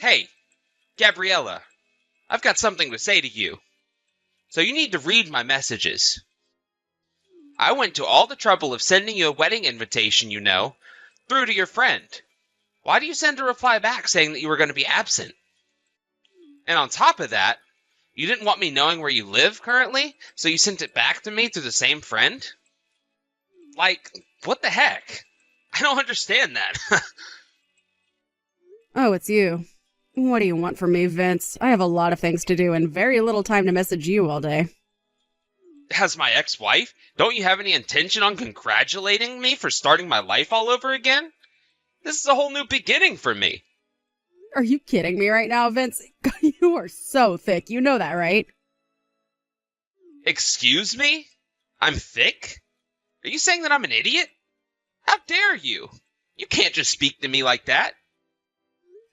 Hey, Gabriella, I've got something to say to you. So you need to read my messages. I went to all the trouble of sending you a wedding invitation, through to your friend. Why do you send a reply back saying that you were going to be absent? And on top of that, you didn't want me knowing where you live currently, so you sent it back to me through the same friend? Like, what the heck? I don't understand that. Oh, it's you. What do you want from me, Vince? I have a lot of things to do and very little time to message you all day. As my ex-wife, don't you have any intention on congratulating me for starting my life all over again? This is a whole new beginning for me. Are you kidding me right now, Vince? You are so thick. You know that, right? Excuse me? I'm thick? Are you saying that I'm an idiot? How dare you? You can't just speak to me like that.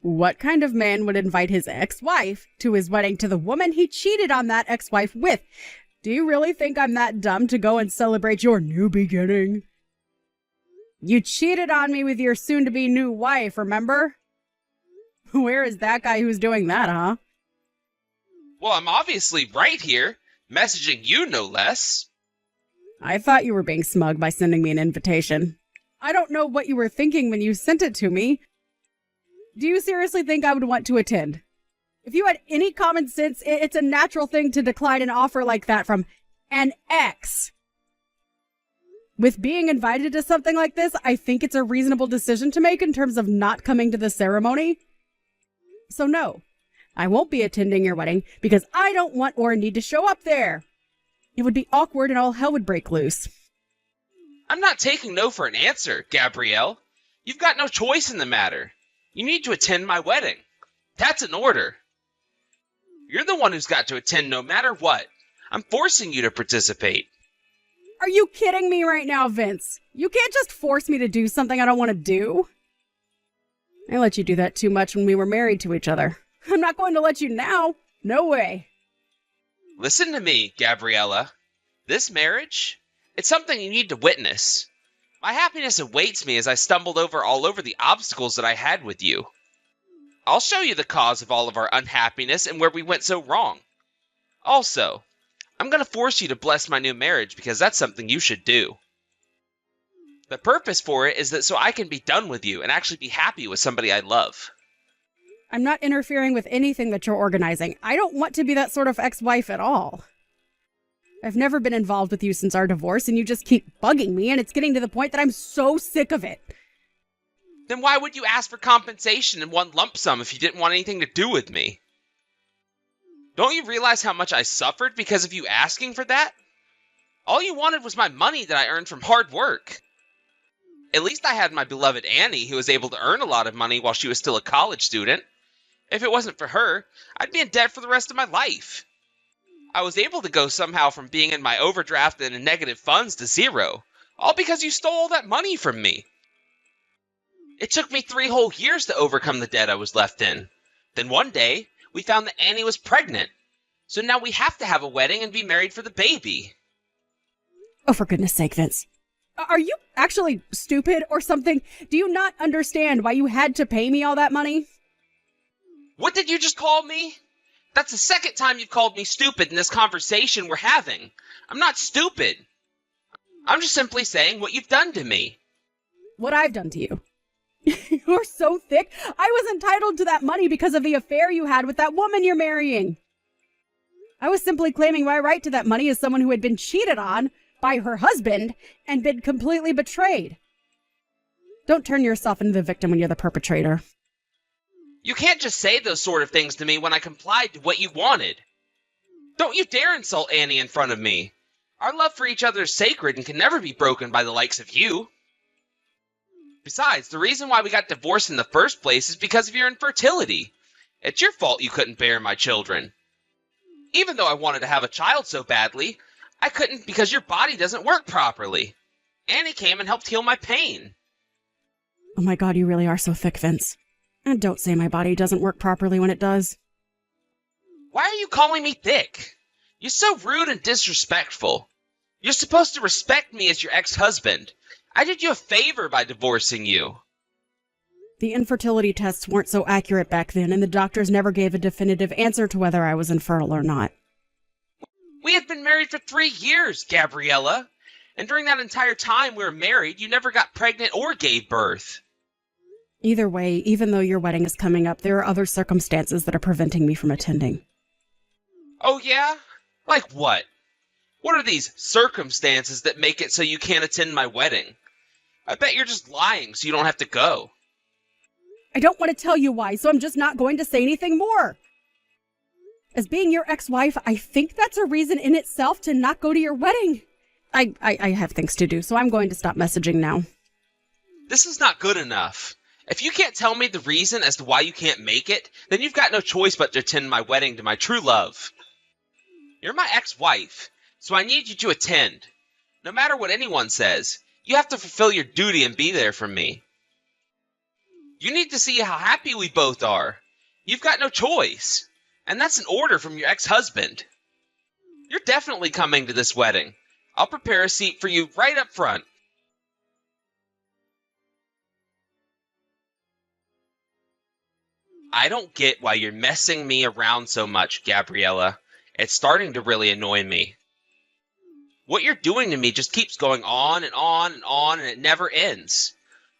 What kind of man would invite his ex-wife to his wedding to the woman he cheated on that ex-wife with? Do you really think I'm that dumb to go and celebrate your new beginning? You cheated on me with your soon-to-be new wife, remember? Where is that guy who's doing that, huh? Well, I'm obviously right here, messaging you no less. I thought you were being smug by sending me an invitation. I don't know what you were thinking when you sent it to me. Do you seriously think I would want to attend? If you had any common sense, it's a natural thing to decline an offer like that from an ex. With being invited to something like this, I think it's a reasonable decision to make in terms of not coming to the ceremony. So no, I won't be attending your wedding because I don't want or need to show up there. It would be awkward and all hell would break loose. I'm not taking no for an answer, Gabrielle. You've got no choice in the matter. You need to attend my wedding. That's an order. You're the one who's got to attend no matter what. I'm forcing you to participate. Are you kidding me right now, Vince? You can't just force me to do something I don't want to do. I let you do that too much when we were married to each other. I'm not going to let you now. No way. Listen to me, Gabriella. This marriage, it's something you need to witness. My happiness awaits me as I stumbled all over the obstacles that I had with you. I'll show you the cause of all of our unhappiness and where we went so wrong. Also, I'm going to force you to bless my new marriage because that's something you should do. The purpose for it is that so I can be done with you and actually be happy with somebody I love. I'm not interfering with anything that you're organizing. I don't want to be that sort of ex-wife at all. I've never been involved with you since our divorce, and you just keep bugging me, and it's getting to the point that I'm so sick of it. Then why would you ask for compensation in one lump sum if you didn't want anything to do with me? Don't you realize how much I suffered because of you asking for that? All you wanted was my money that I earned from hard work. At least I had my beloved Annie, who was able to earn a lot of money while she was still a college student. If it wasn't for her, I'd be in debt for the rest of my life. I was able to go somehow from being in my overdraft and in negative funds to zero, all because you stole all that money from me. It took me 3 whole years to overcome the debt I was left in. Then one day, we found that Annie was pregnant. So now we have to have a wedding and be married for the baby. Oh, for goodness sake, Vince. Are you actually stupid or something? Do you not understand why you had to pay me all that money? What did you just call me? That's the second time you've called me stupid in this conversation we're having. I'm not stupid. I'm just simply saying what you've done to me. What I've done to you. You're so thick. I was entitled to that money because of the affair you had with that woman you're marrying. I was simply claiming my right to that money as someone who had been cheated on by her husband and been completely betrayed. Don't turn yourself into the victim when you're the perpetrator. You can't just say those sort of things to me when I complied to what you wanted. Don't you dare insult Annie in front of me. Our love for each other is sacred and can never be broken by the likes of you. Besides, the reason why we got divorced in the first place is because of your infertility. It's your fault you couldn't bear my children. Even though I wanted to have a child so badly, I couldn't because your body doesn't work properly. Annie came and helped heal my pain. Oh my God, you really are so thick, Vince. And don't say my body doesn't work properly when it does. Why are you calling me thick? You're so rude and disrespectful. You're supposed to respect me as your ex-husband. I did you a favor by divorcing you. The infertility tests weren't so accurate back then, and the doctors never gave a definitive answer to whether I was infertile or not. We had been married for 3 years, Gabriella. And during that entire time we were married, you never got pregnant or gave birth. Either way, even though your wedding is coming up, there are other circumstances that are preventing me from attending. Oh yeah? Like what? What are these circumstances that make it so you can't attend my wedding? I bet you're just lying so you don't have to go. I don't want to tell you why, so I'm just not going to say anything more. As being your ex-wife, I think that's a reason in itself to not go to your wedding. I have things to do, so I'm going to stop messaging now. This is not good enough. If you can't tell me the reason as to why you can't make it, then you've got no choice but to attend my wedding to my true love. You're my ex-wife, so I need you to attend. No matter what anyone says, you have to fulfill your duty and be there for me. You need to see how happy we both are. You've got no choice. And that's an order from your ex-husband. You're definitely coming to this wedding. I'll prepare a seat for you right up front. I don't get why you're messing me around so much, Gabriella. It's starting to really annoy me. What you're doing to me just keeps going on and on and on, and it never ends.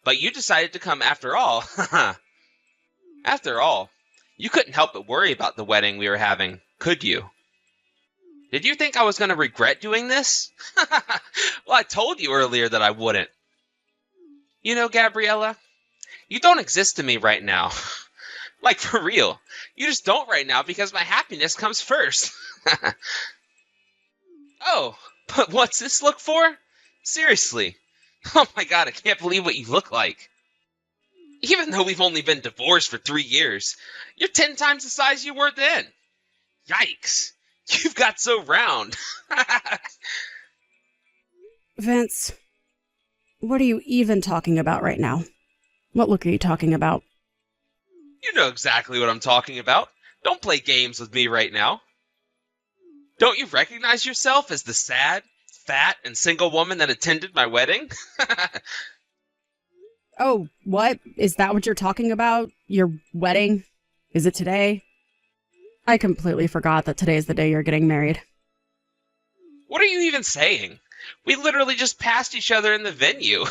But you decided to come after all. After all, you couldn't help but worry about the wedding we were having, could you? Did you think I was going to regret doing this? Well, I told you earlier that I wouldn't. You know, Gabriella, you don't exist to me right now. Like, for real. You just don't right now because my happiness comes first. Oh, but what's this look for? Seriously. Oh my god, I can't believe what you look like. Even though we've only been divorced for 3 years, you're 10 times the size you were then. Yikes. You've got so round. Vince, what are you even talking about right now? What look are you talking about? You know exactly what I'm talking about. Don't play games with me right now. Don't you recognize yourself as the sad, fat, and single woman that attended my wedding? Oh, what? Is that what you're talking about? Your wedding? Is it today? I completely forgot that today is the day you're getting married. What are you even saying? We literally just passed each other in the venue.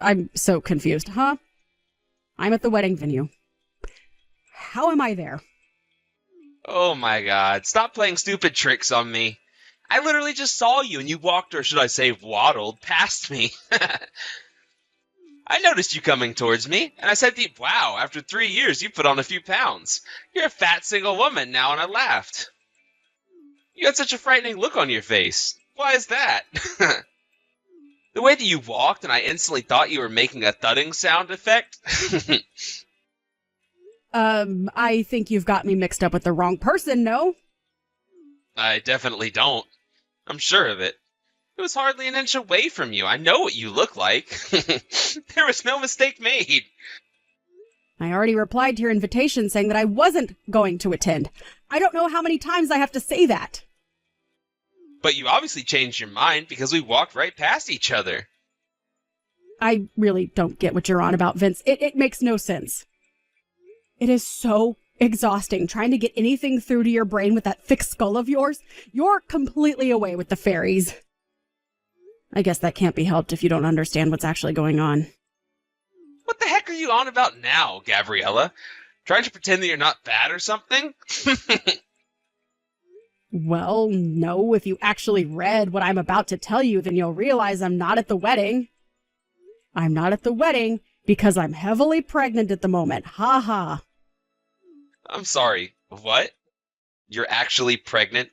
I'm so confused, huh? I'm at the wedding venue. How am I there? Oh my god, stop playing stupid tricks on me. I literally just saw you and you walked, or should I say waddled, past me. I noticed you coming towards me, and I said to you, wow, after 3 years you put on a few pounds. You're a fat single woman now, and I laughed. You had such a frightening look on your face. Why is that? The way that you walked, and I instantly thought you were making a thudding sound effect. I think you've got me mixed up with the wrong person, no? I definitely don't. I'm sure of it. It was hardly an inch away from you. I know what you look like. There was no mistake made. I already replied to your invitation saying that I wasn't going to attend. I don't know how many times I have to say that. But you obviously changed your mind because we walked right past each other. I really don't get what you're on about, Vince. It makes no sense. It is so exhausting trying to get anything through to your brain with that thick skull of yours. You're completely away with the fairies. I guess that can't be helped if you don't understand what's actually going on. What the heck are you on about now, Gabriella? Trying to pretend that you're not fat or something? Well, no, if you actually read what I'm about to tell you, then you'll realize I'm not at the wedding. I'm not at the wedding because I'm heavily pregnant at the moment. Ha ha. I'm sorry, what? You're actually pregnant?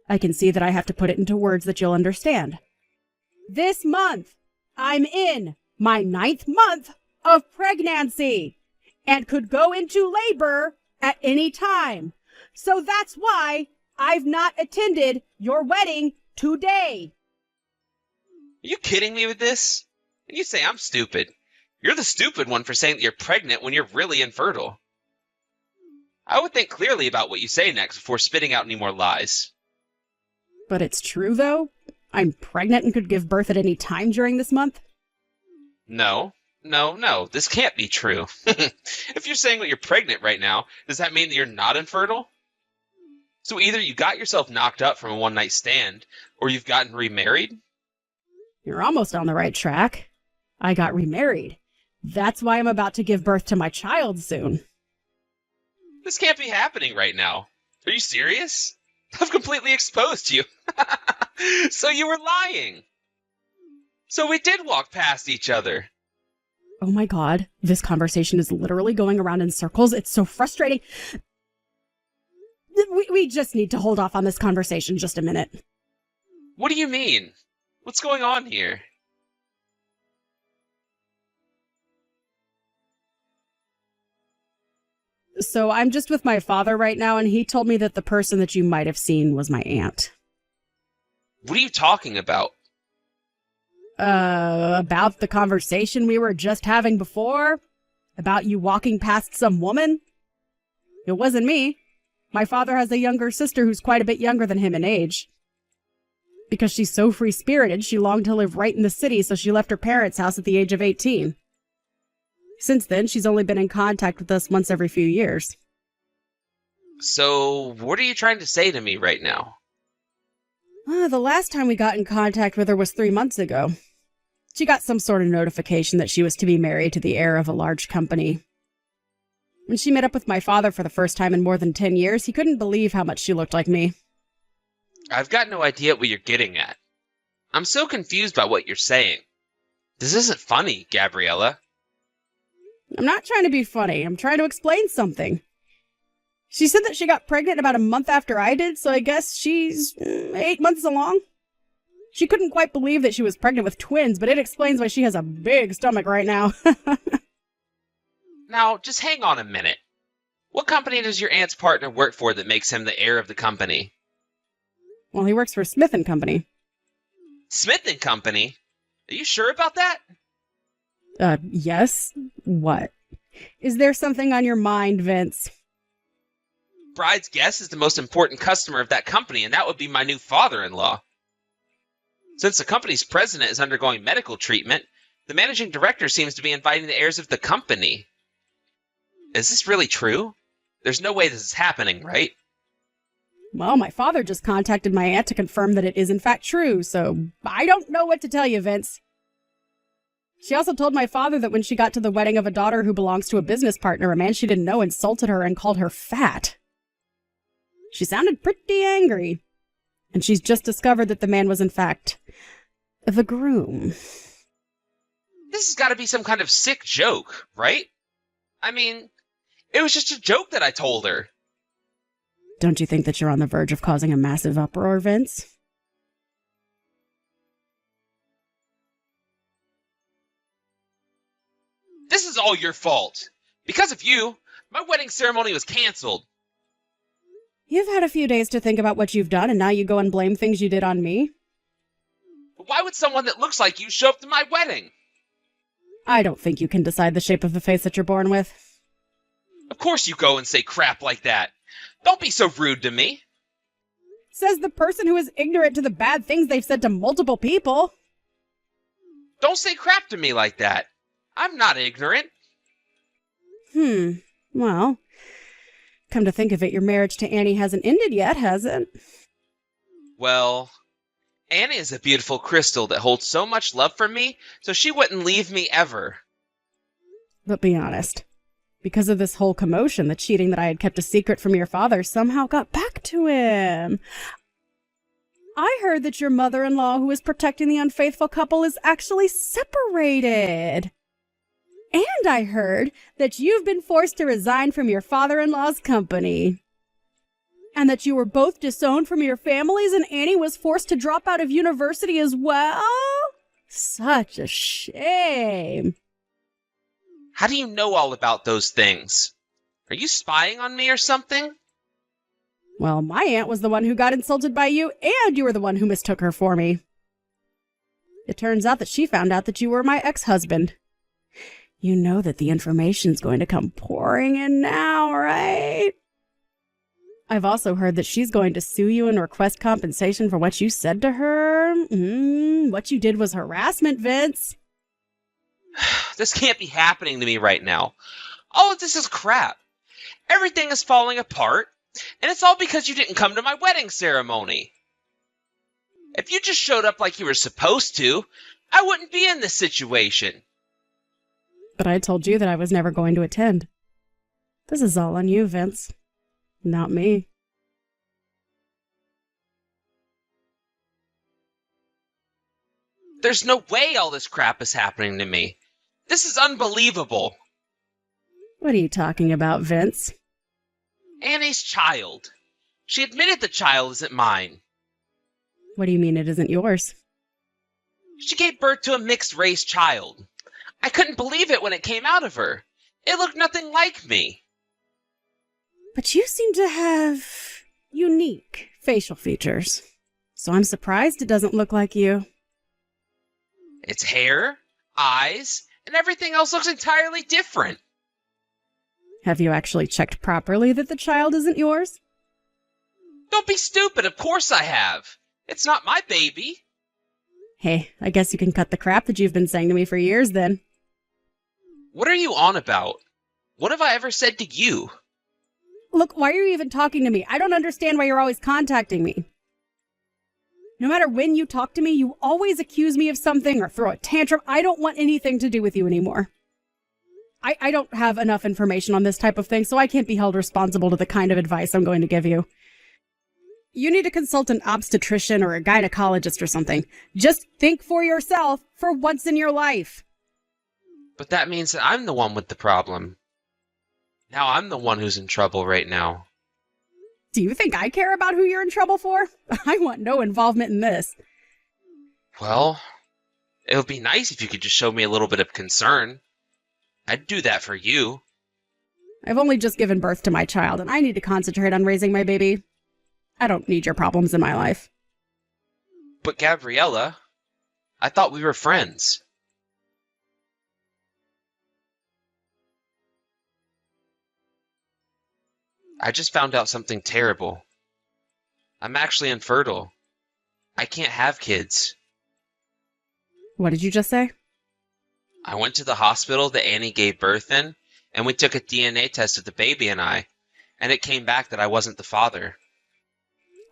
I can see that I have to put it into words that you'll understand. This month, I'm in my 9th month of pregnancy and could go into labor at any time. So that's why I've not attended your wedding today. Are you kidding me with this? And you say I'm stupid. You're the stupid one for saying that you're pregnant when you're really infertile. I would think clearly about what you say next before spitting out any more lies. But it's true, though? I'm pregnant and could give birth at any time during this month? No, No, this can't be true. If you're saying that you're pregnant right now, does that mean that you're not infertile? So either you got yourself knocked up from a one-night stand, or you've gotten remarried? You're almost on the right track. I got remarried. That's why I'm about to give birth to my child soon. This can't be happening right now. Are you serious? I've completely exposed you. So you were lying. So we did walk past each other. Oh my god, this conversation is literally going around in circles. It's so frustrating. We just need to hold off on this conversation just a minute. What do you mean? What's going on here? So I'm just with my father right now, and he told me that the person that you might have seen was my aunt. What are you talking about? About the conversation we were just having before? About you walking past some woman? It wasn't me. My father has a younger sister who's quite a bit younger than him in age. Because she's so free-spirited, she longed to live right in the city, so she left her parents' house at the age of 18. Since then, she's only been in contact with us once every few years. So, what are you trying to say to me right now? The last time we got in contact with her was 3 months ago. She got some sort of notification that she was to be married to the heir of a large company. When she met up with my father for the first time in more than 10 years, he couldn't believe how much she looked like me. I've got no idea what you're getting at. I'm so confused by what you're saying. This isn't funny, Gabriella. I'm not trying to be funny. I'm trying to explain something. She said that she got pregnant about a month after I did, so I guess she's 8 months along. She couldn't quite believe that she was pregnant with twins, but it explains why she has a big stomach right now. Now, just hang on a minute. What company does your aunt's partner work for that makes him the heir of the company? Well, he works for Smith & Company. Smith & Company? Are you sure about that? Yes. What? Is there something on your mind, Vince? Bride's guest is the most important customer of that company, and that would be my new father-in-law. Since the company's president is undergoing medical treatment, the managing director seems to be inviting the heirs of the company. Is this really true? There's no way this is happening, right? Well, my father just contacted my aunt to confirm that it is in fact true, so I don't know what to tell you, Vince. She also told my father that when she got to the wedding of a daughter who belongs to a business partner, a man she didn't know insulted her and called her fat. She sounded pretty angry. And she's just discovered that the man was in fact the groom. This has got to be some kind of sick joke, right? I mean, it was just a joke that I told her. Don't you think that you're on the verge of causing a massive uproar, Vince? This is all your fault. Because of you, my wedding ceremony was canceled. You've had a few days to think about what you've done, and now you go and blame things you did on me? But why would someone that looks like you show up to my wedding? I don't think you can decide the shape of the face that you're born with. Of course you go and say crap like that. Don't be so rude to me. Says the person who is ignorant to the bad things they've said to multiple people. Don't say crap to me like that. I'm not ignorant. Well, come to think of it, your marriage to Annie hasn't ended yet, has it? Well, Annie is a beautiful crystal that holds so much love for me, so she wouldn't leave me ever. But be honest. Because of this whole commotion, the cheating that I had kept a secret from your father somehow got back to him. I heard that your mother-in-law, who is protecting the unfaithful couple, is actually separated. And I heard that you've been forced to resign from your father-in-law's company. And that you were both disowned from your families and Annie was forced to drop out of university as well? Such a shame. How do you know all about those things? Are you spying on me or something? Well, my aunt was the one who got insulted by you, and you were the one who mistook her for me. It turns out that she found out that you were my ex-husband. You know that the information's going to come pouring in now, right? I've also heard that she's going to sue you and request compensation for what you said to her. What you did was harassment, Vince. This can't be happening to me right now. All of this is crap. Everything is falling apart, and it's all because you didn't come to my wedding ceremony. If you just showed up like you were supposed to, I wouldn't be in this situation. But I told you that I was never going to attend. This is all on you, Vince. Not me. There's no way all this crap is happening to me. This is unbelievable. What are you talking about, Vince? Annie's child. She admitted the child isn't mine. What do you mean it isn't yours? She gave birth to a mixed-race child. I couldn't believe it when it came out of her. It looked nothing like me. But you seem to have unique facial features. So I'm surprised it doesn't look like you. Its hair, eyes, and everything else looks entirely different. Have you actually checked properly that the child isn't yours? Don't be stupid, of course I have. It's not my baby. Hey, I guess you can cut the crap that you've been saying to me for years then. What are you on about? What have I ever said to you? Look, why are you even talking to me? I don't understand why you're always contacting me. No matter when you talk to me, you always accuse me of something or throw a tantrum. I don't want anything to do with you anymore. I don't have enough information on this type of thing, so I can't be held responsible to the kind of advice I'm going to give you. You need to consult an obstetrician or a gynecologist or something. Just think for yourself for once in your life. But that means that I'm the one with the problem. Now I'm the one who's in trouble right now. Do you think I care about who you're in trouble for? I want no involvement in this. Well, it would be nice if you could just show me a little bit of concern. I'd do that for you. I've only just given birth to my child, and I need to concentrate on raising my baby. I don't need your problems in my life. But Gabriella, I thought we were friends. I just found out something terrible. I'm actually infertile. I can't have kids. What did you just say? I went to the hospital that Annie gave birth in, and we took a DNA test of the baby and I, and it came back that I wasn't the father.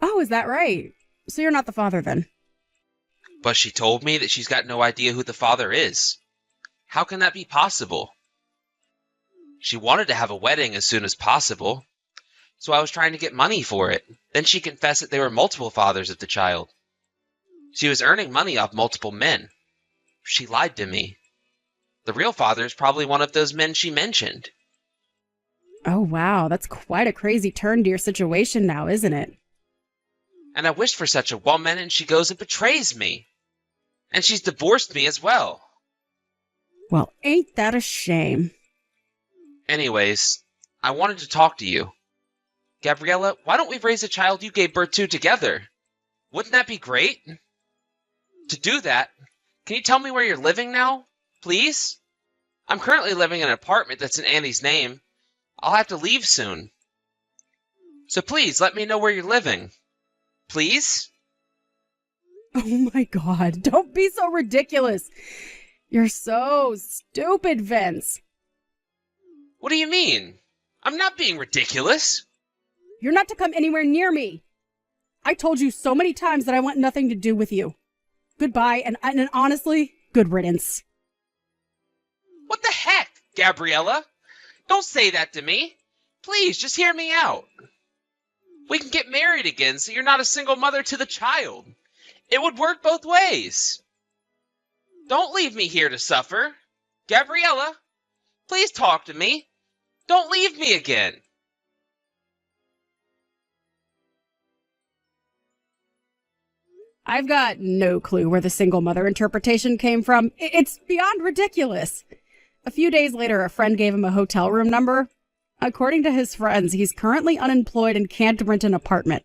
Oh, is that right? So you're not the father then? But she told me that she's got no idea who the father is. How can that be possible? She wanted to have a wedding as soon as possible, so I was trying to get money for it. Then she confessed that there were multiple fathers of the child. She was earning money off multiple men. She lied to me. The real father is probably one of those men she mentioned. Oh, wow. That's quite a crazy turn to your situation now, isn't it? And I wished for such a woman, and she goes and betrays me. And she's divorced me as well. Well, ain't that a shame? Anyways, I wanted to talk to you. Gabriella, why don't we raise a child you gave birth to together? Wouldn't that be great? To do that, can you tell me where you're living now, please? I'm currently living in an apartment that's in Annie's name. I'll have to leave soon. So please, let me know where you're living. Please? Oh my God, don't be so ridiculous. You're so stupid, Vince. What do you mean? I'm not being ridiculous. You're not to come anywhere near me. I told you so many times that I want nothing to do with you. Goodbye, and honestly, good riddance. What the heck, Gabriella? Don't say that to me. Please, just hear me out. We can get married again so you're not a single mother to the child. It would work both ways. Don't leave me here to suffer. Gabriella, please talk to me. Don't leave me again. I've got no clue where the single mother interpretation came from. It's beyond ridiculous. A few days later, a friend gave him a hotel room number. According to his friends, he's currently unemployed and can't rent an apartment.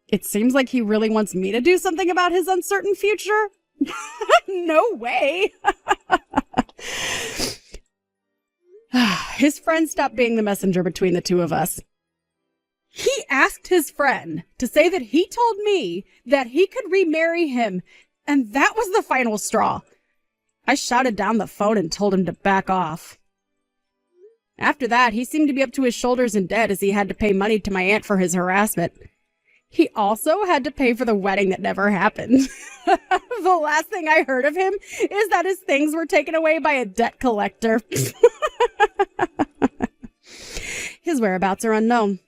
It seems like he really wants me to do something about his uncertain future. No way. His friend stopped being the messenger between the two of us. He asked his friend to say that he told me that he could remarry him, and that was the final straw. I shouted down the phone and told him to back off. After that, he seemed to be up to his shoulders in debt as he had to pay money to my aunt for his harassment. He also had to pay for the wedding that never happened. The last thing I heard of him is that his things were taken away by a debt collector. His whereabouts are unknown.